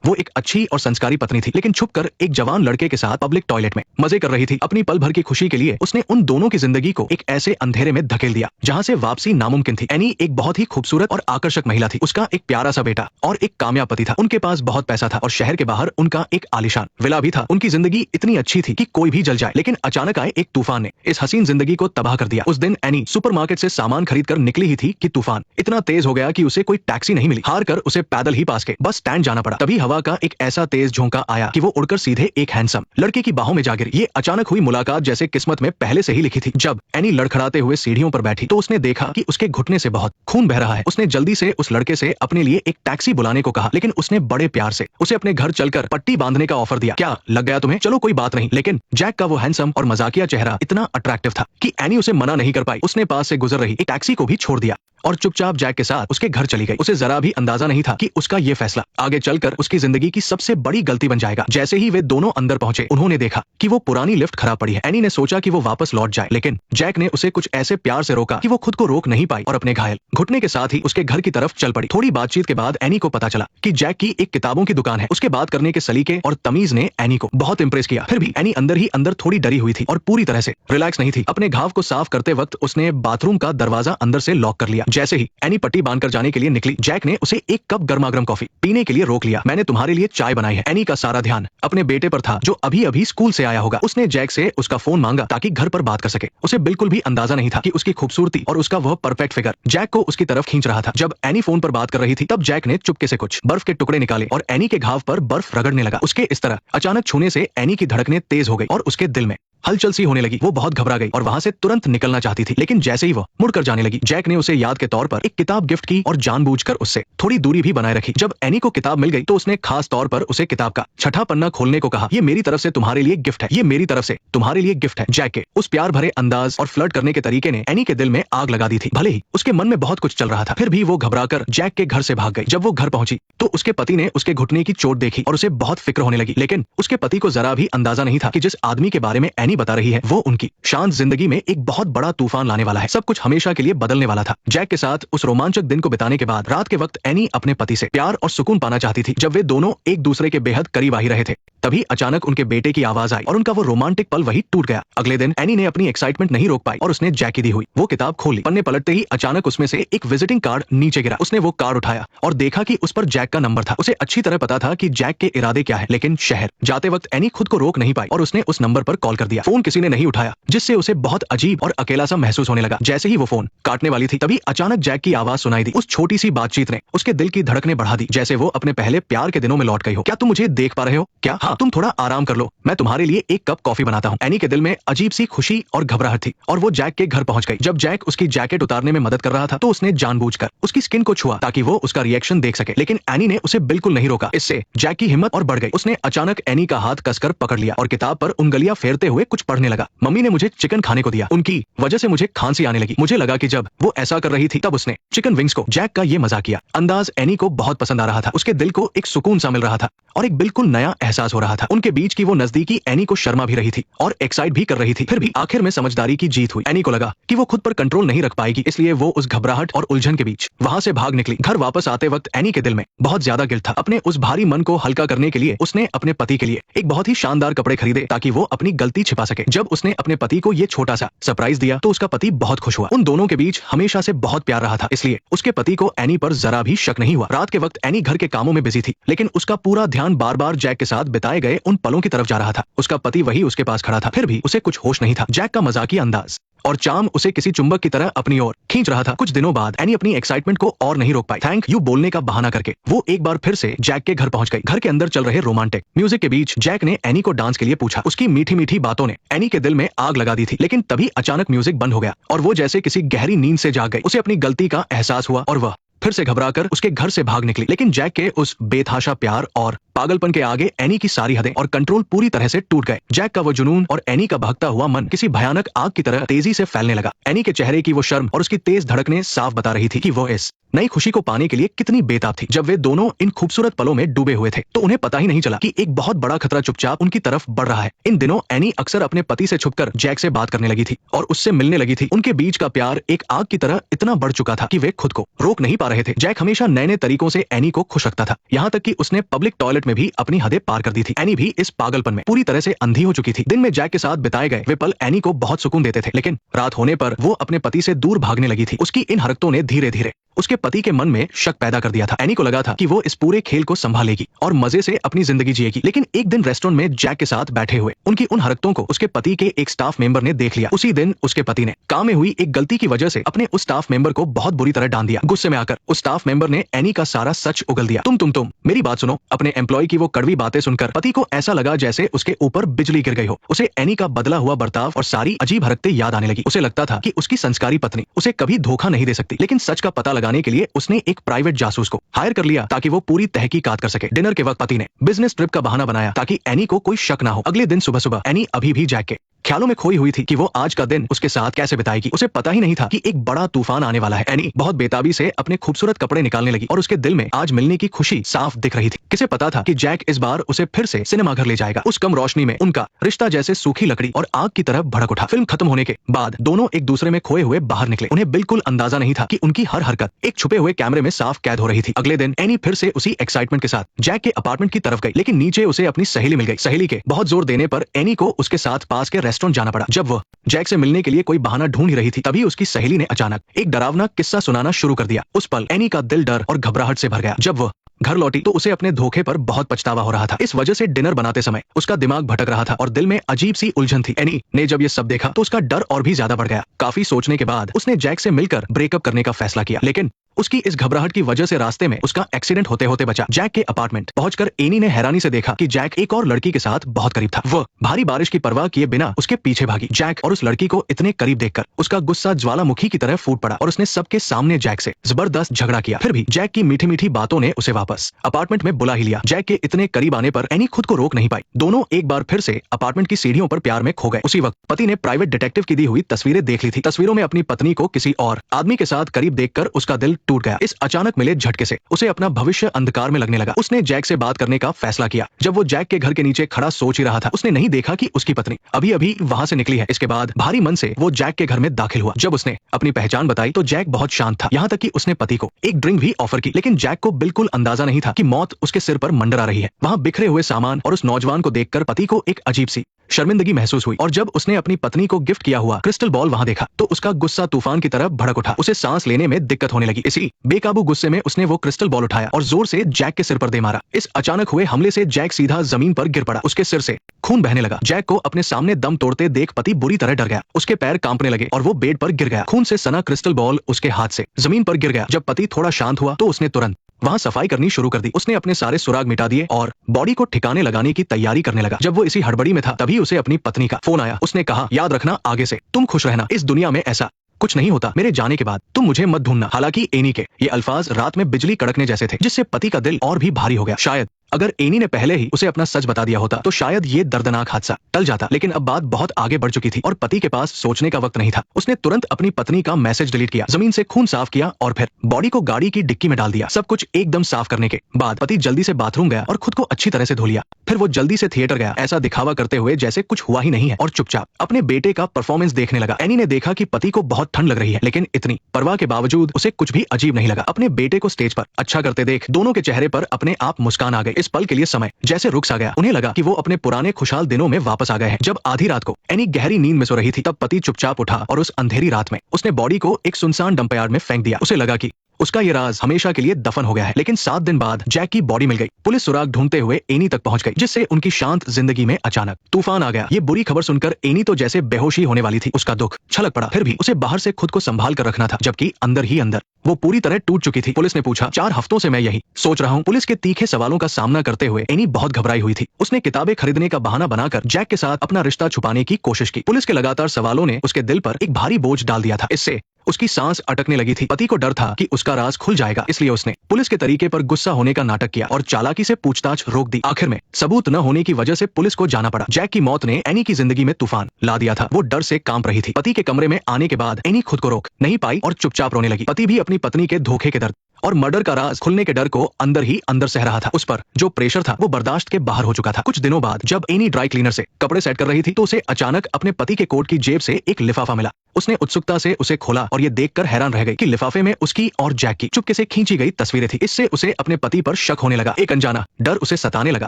वो एक अच्छी और संस्कारी पत्नी थी, लेकिन छुपकर एक जवान लड़के के साथ पब्लिक टॉयलेट में मजे कर रही थी। अपनी पल भर की खुशी के लिए उसने उन दोनों की जिंदगी को एक ऐसे अंधेरे में धकेल दिया जहाँ से वापसी नामुमकिन थी। एनी एक बहुत ही खूबसूरत और आकर्षक महिला थी। उसका एक प्यारा सा बेटा और एक कामयाब पति था। उनके पास बहुत पैसा था और शहर के बाहर उनका एक आलीशान विला भी था। उनकी जिंदगी इतनी अच्छी थी कि कोई भी जल जाए, लेकिन अचानक आए एक तूफान ने इस हसीन जिंदगी को तबाह कर दिया। उस दिन एनी सुपरमार्केट से सामान खरीद कर निकली ही थी कि तूफान इतना तेज हो गया कि उसे कोई टैक्सी नहीं मिली। हार कर उसे पैदल ही पास के बस स्टैंड जाना पड़ा। तभी हवा का एक ऐसा तेज झोंका आया कि वो उड़कर सीधे एक हैंडसम लड़के की बाहों में जा गिरी। ये अचानक हुई मुलाकात जैसे किस्मत में पहले से ही लिखी थी। जब एनी लड़खड़ाते हुए सीढ़ियों पर बैठी तो उसने देखा कि उसके घुटने से बहुत खून बह रहा है। उसने जल्दी से उस लड़के से अपने लिए एक टैक्सी बुलाने को कहा, लेकिन उसने बड़े प्यार से उसे अपने घर चलकर पट्टी बांधने का ऑफर दिया। क्या लग गया तुम्हें? चलो कोई बात नहीं। लेकिन जैक का वो हैंडसम और मजाकिया चेहरा इतना अट्रैक्टिव था कि एनी उसे मना नहीं कर पाई। उसने पास से गुजर रही एक टैक्सी को भी छोड़ दिया और चुपचाप जैक के साथ उसके घर चली गई। उसे जरा भी अंदाजा नहीं था कि उसका ये फैसला आगे चलकर उसकी जिंदगी की सबसे बड़ी गलती बन जाएगा। जैसे ही वे दोनों अंदर पहुंचे, उन्होंने देखा कि वो पुरानी लिफ्ट खराब पड़ी है। एनी ने सोचा कि वो वापस लौट जाए, लेकिन जैक ने उसे कुछ ऐसे प्यार से रोका कि वो खुद को रोक नहीं पाई और अपने घायल घुटने के साथ ही उसके घर की तरफ चल पड़ी। थोड़ी बातचीत के बाद एनी को पता चला कि जैक की एक किताबों की दुकान है। उसके बात करने के सलीके और तमीज ने एनी को बहुत इंप्रेस किया। फिर भी एनी अंदर ही अंदर थोड़ी डरी हुई थी और पूरी तरह से रिलैक्स नहीं थी। अपने घाव को साफ करते वक्त उसने बाथरूम का दरवाजा अंदर से लॉक कर लिया। जैसे ही एनी पट्टी बांधकर जाने के लिए निकली, जैक ने उसे एक कप गर्मागर्म कॉफी पीने के लिए रोक लिया। मैंने तुम्हारे लिए चाय बनाई है। एनी का सारा ध्यान अपने बेटे पर था जो अभी अभी स्कूल से आया होगा। उसने जैक से उसका फोन मांगा ताकि घर पर बात कर सके। उसे बिल्कुल भी अंदाजा नहीं था कि उसकी खूबसूरती और उसका वह परफेक्ट फिगर जैक को उसकी तरफ खींच रहा था। जब एनी फोन पर बात कर रही थी, तब जैक ने चुपके से कुछ बर्फ के टुकड़े निकाले और एनी के घाव पर बर्फ रगड़ने लगा। उसके इस तरह अचानक छूने से एनी की धड़कनें तेज हो गई और उसके दिल में हलचल सी होने लगी। वो बहुत घबरा गई और वहां से तुरंत निकलना चाहती थी, लेकिन जैसे ही वो मुड़कर जाने लगी, जैक ने उसे याद के तौर पर एक किताब गिफ्ट की और जानबूझकर उससे थोड़ी दूरी भी बनाए रखी। जब एनी को किताब मिल गई तो उसने खास तौर पर उसे किताब का छठा पन्ना खोलने को कहा। ये मेरी तरफ से तुम्हारे लिए गिफ्ट है। ये मेरी तरफ से तुम्हारे लिए गिफ्ट है। जैक के उस प्यार भरे अंदाज और फ्लर्ट करने के तरीके ने एनी के दिल में आग लगा दी थी। भले ही उसके मन में बहुत कुछ चल रहा था, फिर भी वो घबराकर जैक के घर से भाग गई। जब वो घर पहुंची तो उसके पति ने उसके घुटने की चोट देखी और उसे बहुत फिक्र होने लगी, लेकिन उसके पति को जरा भी अंदाजा नहीं था कि जिस आदमी के बारे में एनी बता रही है वो उनकी शांत जिंदगी में एक बहुत बड़ा तूफान लाने वाला है। सब कुछ हमेशा के लिए बदलने वाला था। जैक के साथ उस रोमांचक दिन को बिताने के बाद रात के वक्त एनी अपने पति से प्यार और सुकून पाना चाहती थी। जब वे दोनों एक दूसरे के बेहद करीब आ ही रहे थे, तभी अचानक उनके बेटे की आवाज आई और उनका वो रोमांटिक पल वही टूट गया। अगले दिन एनी ने अपनी एक्साइटमेंट नहीं रोक पाई और उसने जैक की दी हुई वो किताब खोली। पन्ने पलटते ही अचानक उसमें से एक विजिटिंग कार्ड नीचे गिरा। उसने वो कार्ड उठाया और देखा कि उस पर जैक का नंबर था। उसे अच्छी तरह पता था कि जैक के इरादे क्या है, लेकिन शहर जाते वक्त एनी खुद को रोक नहीं पाई और उसने उस नंबर पर कॉल कर दिया। फोन किसी ने नहीं उठाया, जिससे उसे बहुत अजीब और अकेला सा महसूस होने लगा। जैसे ही वो फोन काटने वाली थी, तभी अचानक जैक की आवाज सुनाई दी। उस छोटी सी बातचीत ने उसके दिल की धड़कनें बढ़ा दी, जैसे वो अपने पहले प्यार के दिनों में लौट गई हो। क्या तुम मुझे देख पा रहे हो? क्या? हाँ, तुम थोड़ा आराम कर लो, मैं तुम्हारे लिए एक कप कॉफी बनाता हूँ। एनी के दिल में अजीब सी खुशी और घबराहट थी और वो जैक के घर पहुंच गई। जब जैक उसकी जैकेट उतारने में मदद कर रहा था तो उसने जानबूझकर उसकी स्किन को छुआ ताकि वो उसका रिएक्शन देख सके, लेकिन एनी ने उसे बिल्कुल नहीं रोका। इससे जैक की हिम्मत और बढ़ गई। उसने अचानक एनी का हाथ कसकर पकड़ लिया और किताब पर उंगलियां फेरते हुए कुछ पढ़ने लगा। मम्मी ने मुझे चिकन खाने को दिया, उनकी वजह से मुझे खांसी आने लगी। मुझे लगा कि जब वो ऐसा कर रही थी तब उसने चिकन विंग्स को जैक का ये मजाकिया अंदाज एनी को बहुत पसंद आ रहा था। उसके दिल को एक सुकून सा मिल रहा था और एक बिल्कुल नया एहसास हो रहा था। उनके बीच की वो नजदीकी एनी को शर्मा भी रही थी और एक्साइट भी कर रही थी। फिर भी आखिर में समझदारी की जीत हुई। एनी को लगा कि वो खुद पर कंट्रोल नहीं रख पाएगी, इसलिए वो उस घबराहट और उलझन के बीच वहां से भाग निकली। घर वापस आते वक्त एनी के दिल में बहुत ज्यादा गिल्ट था। अपने उस भारी मन को हल्का करने के लिए उसने अपने पति के लिए एक बहुत ही शानदार कपड़े खरीदे ताकि वो अपनी गलती छिपा सके। जब उसने अपने पति को ये छोटा सा सरप्राइज दिया तो उसका पति बहुत खुश हुआ। उन दोनों के बीच हमेशा से बहुत प्यार रहा था, इसलिए उसके पति को एनी पर जरा भी शक नहीं हुआ। रात के वक्त एनी घर के कामों में बिजी थी, लेकिन उसका पूरा ध्यान बार बार जैक के साथ बिताए गए उन पलों की तरफ जा रहा था। उसका पति वही उसके पास खड़ा था, फिर भी उसे कुछ होश नहीं था। जैक का मजाकिया अंदाज और चार्म उसे किसी चुंबक की तरह अपनी ओर खींच रहा था। कुछ दिनों बाद एनी अपनी एक्साइटमेंट को और नहीं रोक पाई। थैंक यू बोलने का बहाना करके वो एक बार फिर से जैक के घर पहुंच गई। घर के अंदर चल रहे रोमांटिक म्यूजिक के बीच जैक ने एनी को डांस के लिए पूछा। उसकी मीठी मीठी बातों ने एनी के दिल में आग लगा दी थी, लेकिन तभी अचानक म्यूजिक बंद हो गया और वो जैसे किसी गहरी नींद से जाग गई। उसे अपनी गलती का एहसास हुआ और वह फिर से घबराकर उसके घर से भाग निकली। लेकिन जैक के उस बेतहाशा प्यार और पागलपन के आगे एनी की सारी हदें और कंट्रोल पूरी तरह से टूट गए। जैक का वो जुनून और एनी का भगता हुआ मन किसी भयानक आग की तरह तेजी से फैलने लगा। एनी के चेहरे की वो शर्म और उसकी तेज धड़कनें साफ बता रही थी कि वो इस नई खुशी को पाने के लिए कितनी बेताब थी। जब वे दोनों इन खूबसूरत पलों में डूबे हुए थे तो उन्हें पता ही नहीं चला कि एक बहुत बड़ा खतरा चुपचाप उनकी तरफ बढ़ रहा है। इन दिनों एनी अक्सर अपने पति से छुपकर जैक से बात करने लगी थी और उससे मिलने लगी थी। उनके बीच का प्यार एक आग की तरह इतना बढ़ चुका था कि वे खुद को रोक नहीं पा रहे थे। जैक हमेशा नए नए तरीकों से एनी को खुश रखता था, यहाँ तक कि उसने पब्लिक टॉयलेट मिनट में भी अपनी हदें पार कर दी थी। एनी भी इस पागलपन में पूरी तरह से अंधी हो चुकी थी। दिन में जैक के साथ बिताए गए वे पल एनी को बहुत सुकून देते थे, लेकिन रात होने पर वो अपने पति से दूर भागने लगी थी। उसकी इन हरकतों ने धीरे धीरे उसके पति के मन में शक पैदा कर दिया था। एनी को लगा था कि वो इस पूरे खेल को संभालेगी और मजे से अपनी जिंदगी जिएगी, लेकिन एक दिन रेस्टोरेंट में जैक के साथ बैठे हुए उनकी उन हरकतों को उसके पति के एक स्टाफ मेंबर ने देख लिया। उसी दिन उसके पति ने काम में हुई एक गलती की वजह से अपने उस स्टाफ मेंबर को बहुत बुरी तरह डांट दिया। गुस्से में आकर उस स्टाफ मेंबर ने एनी का सारा सच उगल दिया। तुम मेरी बात सुनो। अपने एम्प्लॉय की वो कड़वी बातें सुनकर पति को ऐसा लगा जैसे उसके ऊपर बिजली गिर गई हो। उसे एनी का बदला हुआ बर्ताव और सारी अजीब हरकतें याद आने लगी। उसे लगता था कि उसकी संस्कारी पत्नी उसे कभी धोखा नहीं दे सकती, लेकिन सच का पता लगाने के लिए उसने एक प्राइवेट जासूस को हायर कर लिया ताकि वो पूरी तहकीकात कर सके। डिनर के वक्त पति ने बिजनेस ट्रिप का बहाना बनाया ताकि एनी को कोई शक ना हो। अगले दिन सुबह सुबह एनी अभी भी जैक के ख्यालों में खोई हुई थी कि वो आज का दिन उसके साथ कैसे बिताएगी। उसे पता ही नहीं था कि एक बड़ा तूफान आने वाला है। एनी बहुत बेताबी से अपने खूबसूरत कपड़े निकालने लगी और उसके दिल में आज मिलने की खुशी साफ दिख रही थी। किसे पता था कि जैक इस बार उसे फिर से सिनेमा घर ले जाएगा। उस कम रोशनी में उनका रिश्ता जैसे सूखी लकड़ी और आग की तरह भड़क उठा। फिल्म खत्म होने के बाद दोनों एक दूसरे में खोए हुए बाहर निकले। उन्हें बिल्कुल अंदाजा नहीं था कि उनकी हर हरकत एक छुपे हुए कैमरे में साफ कैद हो रही थी। अगले दिन एनी फिर से उसी एक्साइटमेंट के साथ जैक के अपार्टमेंट की तरफ गई, लेकिन नीचे उसे अपनी सहेली मिल गई। सहेली के बहुत जोर देने पर एनी को उसके साथ पास के रेस्टोरेंट जाना पड़ा। जब वह जैक से मिलने के लिए कोई बहाना ढूंढ ही रही थी, तभी उसकी सहेली ने अचानक एक डरावना किस्सा सुनाना शुरू कर दिया। उस पल एनी का दिल डर और घबराहट से भर गया। जब वह घर लौटी तो उसे अपने धोखे पर बहुत पछतावा हो रहा था। इस वजह से डिनर बनाते समय उसका दिमाग भटक रहा था और दिल में अजीब सी उलझन थी। एनी ने जब ये सब देखा तो उसका डर और भी ज्यादा बढ़ गया। काफी सोचने के बाद उसने जैक से मिलकर ब्रेकअप करने का फैसला किया, लेकिन उसकी इस घबराहट की वजह से रास्ते में उसका एक्सीडेंट होते होते बचा। जैक के अपार्टमेंट पहुंचकर एनी ने हैरानी से देखा कि जैक एक और लड़की के साथ बहुत करीब था। वह भारी बारिश की परवाह किए बिना उसके पीछे भागी। जैक और उस लड़की को इतने करीब देखकर उसका गुस्सा ज्वालामुखी की तरह फूट पड़ा और उसने सबके सामने जैक से जबरदस्त झगड़ा किया। फिर भी जैक की मीठी मीठी बातों ने उसे वापस अपार्टमेंट में बुला ही लिया। जैक के इतने करीब आने पर एनी खुद को रोक नहीं पाई। दोनों एक बार फिर से अपार्टमेंट की सीढ़ियों पर प्यार में खो गए। उसी वक्त पति ने प्राइवेट डिटेक्टिव की दी हुई तस्वीरें देख ली थी। तस्वीरों में अपनी पत्नी को किसी और आदमी के साथ करीब देखकर उसका दिल टूट गया। इस अचानक मिले झटके से उसे अपना भविष्य अंधकार में लगने लगा। उसने जैक से बात करने का फैसला किया। जब वो जैक के घर के नीचे खड़ा सोच ही रहा था, उसने नहीं देखा कि उसकी पत्नी अभी अभी वहां से निकली है। इसके बाद भारी मन से वो जैक के घर में दाखिल हुआ। जब उसने अपनी पहचान बताई तो जैक बहुत शांत था, यहाँ तक कि उसने पति को एक ड्रिंक भी ऑफर की, लेकिन जैक को बिल्कुल अंदाजा नहीं था कि मौत उसके सिर पर मंडरा रही है। वहाँ बिखरे हुए सामान और उस नौजवान को देखकर पति को एक अजीब सी शर्मिंदगी महसूस हुई और जब उसने अपनी पत्नी को गिफ्ट किया हुआ क्रिस्टल बॉल वहां देखा तो उसका गुस्सा तूफान की तरह भड़क उठा। उसे सांस लेने में दिक्कत होने लगी। इसी बेकाबू गुस्से में उसने वो क्रिस्टल बॉल उठाया और जोर से जैक के सिर पर दे मारा। इस अचानक हुए हमले से जैक सीधा जमीन पर गिर पड़ा। उसके सिर से खून बहने लगा। जैक को अपने सामने दम तोड़ते देख पति बुरी तरह डर गया। उसके पैर कांपने लगे और वो बेड पर गिर गया। खून से सना क्रिस्टल बॉल उसके हाथ से जमीन पर गिर गया। जब पति थोड़ा शांत हुआ तो उसने तुरंत वहां सफाई करनी शुरू कर दी। उसने अपने सारे सुराग मिटा दिए और बॉडी को ठिकाने लगाने की तैयारी करने लगा। जब वो इसी हड़बड़ी में था तभी उसे अपनी पत्नी का फोन आया। उसने कहा, याद रखना आगे से तुम खुश रहना, इस दुनिया में ऐसा कुछ नहीं होता। मेरे जाने के बाद तुम मुझे मत ढूंढना। हालांकि एनी के ये अल्फाज रात में बिजली कड़कने जैसे थे, जिससे पति का दिल और भी भारी हो गया। शायद अगर एनी ने पहले ही उसे अपना सच बता दिया होता तो शायद ये दर्दनाक हादसा टल जाता, लेकिन अब बात बहुत आगे बढ़ चुकी थी और पति के पास सोचने का वक्त नहीं था। उसने तुरंत अपनी पत्नी का मैसेज डिलीट किया, जमीन से खून साफ किया और फिर बॉडी को गाड़ी की डिक्की में डाल दिया। सब कुछ एकदम साफ करने के बाद पति जल्दी से बाथरूम गया और खुद को अच्छी तरह से धो लिया। फिर वो जल्दी से थिएटर गया, ऐसा दिखावा करते हुए जैसे कुछ हुआ ही नहीं है, और चुपचाप अपने बेटे का परफॉर्मेंस देखने लगा। एनी ने देखा कि पति को बहुत ठंड लग रही है, लेकिन इतनी परवाह के बावजूद उसे कुछ भी अजीब नहीं लगा। अपने बेटे को स्टेज पर अच्छा करते देख दोनों के चेहरे पर अपने आप मुस्कान आ गई। इस पल के लिए समय जैसे रुक सा गया। उन्हें लगा कि वो अपने पुराने खुशहाल दिनों में वापस आ गए हैं। जब आधी रात को एनी गहरी नींद में सो रही थी तब पति चुपचाप उठा और उस अंधेरी रात में उसने बॉडी को एक सुनसान डंपयार्ड में फेंक दिया। उसे लगा कि उसका ये राज हमेशा के लिए दफन हो गया है, लेकिन 7 दिन बाद जैक की बॉडी मिल गई। पुलिस सुराग ढूंढते हुए एनी तक पहुंच गई, जिससे उनकी शांत जिंदगी में अचानक तूफान आ गया। ये बुरी खबर सुनकर एनी तो जैसे बेहोशी होने वाली थी। उसका दुख छलक पड़ा, फिर भी उसे बाहर से खुद को संभाल कर रखना था, जबकि अंदर ही अंदर वो पूरी तरह टूट चुकी थी। पुलिस ने पूछा, 4 हफ्तों से मैं यही सोच रहा हूँ। पुलिस के तीखे सवालों का सामना करते हुए एनी बहुत घबराई हुई थी। उसने किताबें खरीदने का बहाना बनाकर जैक के साथ अपना रिश्ता छुपाने की कोशिश की। पुलिस के लगातार सवालों ने उसके दिल पर एक भारी बोझ डाल दिया था। इससे उसकी सांस अटकने लगी थी। पति को डर था कि उसका राज खुल जाएगा, इसलिए उसने पुलिस के तरीके पर गुस्सा होने का नाटक किया और चालाकी से पूछताछ रोक दी। आखिर में सबूत न होने की वजह से पुलिस को जाना पड़ा। जैक की मौत ने एनी की जिंदगी में तूफान ला दिया था। वो डर से कांप रही थी। पति के कमरे में आने के बाद एनी खुद को रोक नहीं पाई और चुपचाप रोने लगी। पति भी अपनी पत्नी के धोखे के दर्द और मर्डर का राज खुलने के डर को अंदर ही अंदर सह रहा था। उस पर जो प्रेशर था वो बर्दाश्त के बाहर हो चुका था। कुछ दिनों बाद जब एनी ड्राई क्लीनर से कपड़े सेट कर रही थी तो उसे अचानक अपने पति के कोट की जेब से एक लिफाफा मिला। उसने उत्सुकता से उसे खोला और ये देखकर हैरान रह गई कि लिफाफे में उसकी और जैक की चुपके से खींची गई तस्वीरें थी। इससे उसे अपने पति पर शक होने लगा। एक अनजाना डर उसे सताने लगा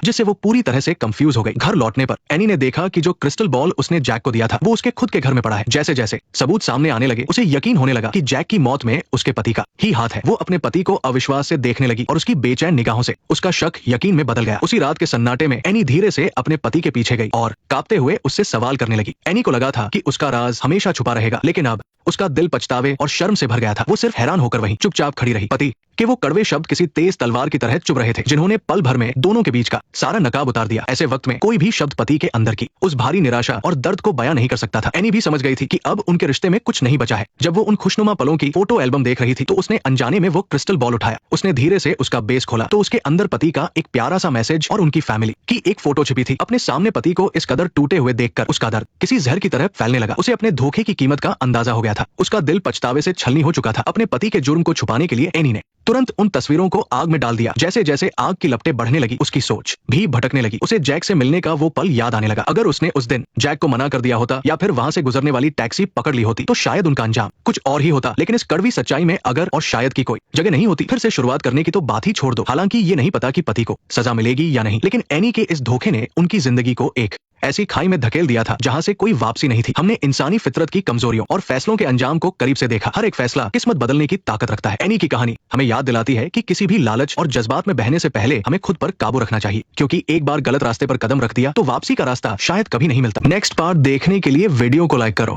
जिससे वो पूरी तरह से कंफ्यूज हो गई। घर लौटने पर एनी ने देखा कि जो क्रिस्टल बॉल उसने जैक को दिया था वो उसके खुद के घर में पड़ा है। जैसे जैसे सबूत सामने आने लगे उसे यकीन होने लगा कि जैक की मौत में उसके पति का ही हाथ है। वो अपने पति को अविश्वास से देखने लगी और उसकी बेचैन निगाहों से उसका शक यकीन में बदल गया। उसी रात के सन्नाटे में एनी धीरे से अपने पति के पीछे गई और कांपते हुए उससे सवाल करने लगी। एनी को लगा था कि उसका राज हमेशा छुपा रहेगा, लेकिन अब उसका दिल पछतावे और शर्म से भर गया था। वो सिर्फ हैरान होकर वहीं चुपचाप खड़ी रही। पति कि वो कड़वे शब्द किसी तेज तलवार की तरह चुभ रहे थे जिन्होंने पल भर में दोनों के बीच का सारा नकाब उतार दिया। ऐसे वक्त में कोई भी शब्द पति के अंदर की उस भारी निराशा और दर्द को बयां नहीं कर सकता था। एनी भी समझ गई थी कि अब उनके रिश्ते में कुछ नहीं बचा है। जब वो उन खुशनुमा पलों की फोटो एल्बम देख रही थी तो उसने अनजाने में वो क्रिस्टल बॉल उठाया। उसने धीरे से उसका बेस खोला तो उसके अंदर पति का एक प्यारा सा मैसेज और उनकी फैमिली की एक फोटो छिपी थी। अपने सामने पति को इस कदर टूटे हुए देखकर उसका दर्द किसी जहर की तरह फैलने लगा। उसे अपने धोखे की कीमत का अंदाजा हो गया था। उसका दिल पछतावे से छलनी हो चुका था। अपने पति के जुर्म को छुपाने के लिए एनी ने तुरंत उन तस्वीरों को आग में डाल दिया। जैसे जैसे आग की लपटें बढ़ने लगी उसकी सोच भी भटकने लगी। उसे जैक से मिलने का वो पल याद आने लगा। अगर उसने उस दिन जैक को मना कर दिया होता या फिर वहां से गुजरने वाली टैक्सी पकड़ ली होती तो शायद उनका अंजाम कुछ और ही होता। लेकिन इस कड़वी सच्चाई में अगर और शायद की कोई जगह नहीं होती। फिर से शुरुआत करने की तो बात ही छोड़ दो। हालांकि ये नहीं पता कि पति को सजा मिलेगी या नहीं, लेकिन एनी के इस धोखे ने उनकी जिंदगी को एक ऐसी खाई में धकेल दिया था जहां से कोई वापसी नहीं थी। हमने इंसानी फितरत की कमजोरियों और फैसलों के अंजाम को करीब से देखा। हर एक फैसला किस्मत बदलने की ताकत रखता है। एनी की कहानी हमें याद दिलाती है कि किसी भी लालच और जज्बात में बहने से पहले हमें खुद पर काबू रखना चाहिए, क्योंकि एक बार गलत रास्ते पर कदम रख दिया तो वापसी का रास्ता शायद कभी नहीं मिलता। नेक्स्ट पार्ट देखने के लिए वीडियो को लाइक करो।